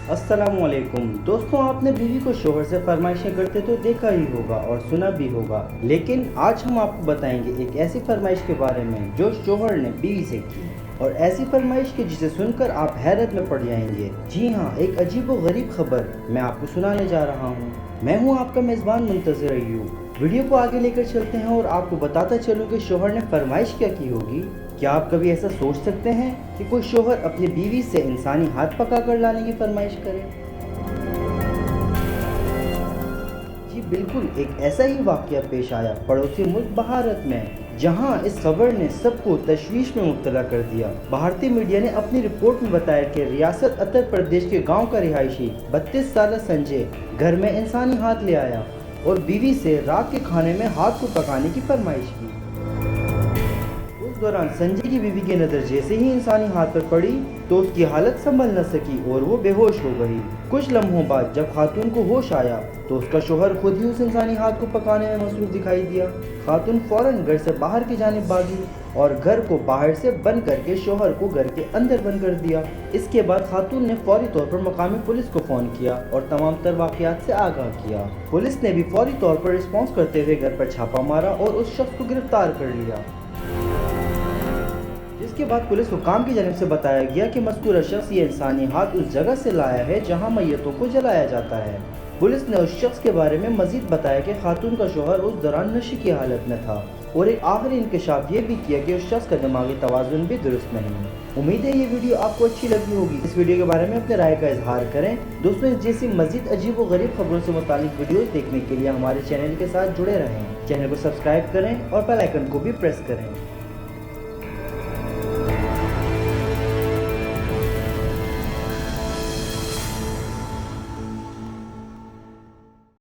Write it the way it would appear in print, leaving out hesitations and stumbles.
अस्सलामुअलैकुम दोस्तों, आपने बीवी को शोहर से फरमाइशें करते तो देखा ही होगा और सुना भी होगा, लेकिन आज हम आपको बताएंगे एक ऐसी फरमाइश के बारे में जो शोहर ने बीवी से की, और ऐसी फरमाइश की जिसे सुनकर आप हैरत में पड़ जाएंगे। जी हाँ, एक अजीब व गरीब खबर मैं आपको सुनाने जा रहा हूँ। मैं हूँ आपका मेज़बान मुंतज़िर अय्यूब। वीडियो को आगे लेकर चलते हैं और आपको बताता चलूँ कि शोहर ने फरमाइश क्या की होगी। क्या आप कभी ऐसा सोच सकते हैं कि कोई शोहर अपनी बीवी से इंसानी हाथ पका कर लाने की फरमाइश करे? जी बिल्कुल, एक ऐसा ही वाक़या पेश आया पड़ोसी मुल्क भारत में, जहां इस खबर ने सबको तशवीश में मुब्तला कर दिया। भारतीय मीडिया ने अपनी रिपोर्ट में बताया कि रियासत उत्तर प्रदेश के गांव का रिहायशी 32 साल संजय घर में इंसानी हाथ ले आया और बीवी से रात के खाने में हाथ को पकाने की फरमाइश की। उस दौरान संजय की बीवी की नज़र जैसे ही इंसानी हाथ पर पड़ी तो उसकी हालत संभल न सकी और वो बेहोश हो गई। कुछ लम्हों बाद जब खातून को होश आया तो उसका शोहर खुद ही उस इंसानी हाथ को पकाने में मसरूफ दिखाई दिया। खातून फौरन घर से बाहर की जानिब भागी और घर को बाहर से बंद करके शोहर को घर के अंदर बंद कर दिया। इसके बाद खातून ने फौरी तौर पर मकामी पुलिस को फ़ोन किया और तमाम तर वाक़यात से आगाह किया। पुलिस ने भी फौरी तौर पर रिस्पॉन्स करते हुए घर पर छापा मारा और उस शख्स को गिरफ्तार कर लिया। जिसके बाद पुलिस हुकाम की जानिब से बताया गया कि मज़कूरा शख्स ये इंसानी हाथ उस जगह से लाया है जहां मैयतों को जलाया जाता है। पुलिस ने उस शख्स के बारे में मजीद बताया कि खातून का शोहर उस दौरान नशे की हालत में था और एक आखिरी इंकशाफ ये भी किया कि उस शख्स का दिमागी तवाज़ुन भी दुरुस्त नहीं। उम्मीद है ये वीडियो आपको अच्छी लगी होगी। इस वीडियो के बारे में अपने राय का इजहार करें। दोस्तों, इस जैसी मजीद अजीब व गरीब खबरों से मुतालिक वीडियोस देखने के लिए हमारे चैनल के साथ जुड़े रहें। चैनल को सब्सक्राइब करें और बेल आइकन को भी प्रेस करें।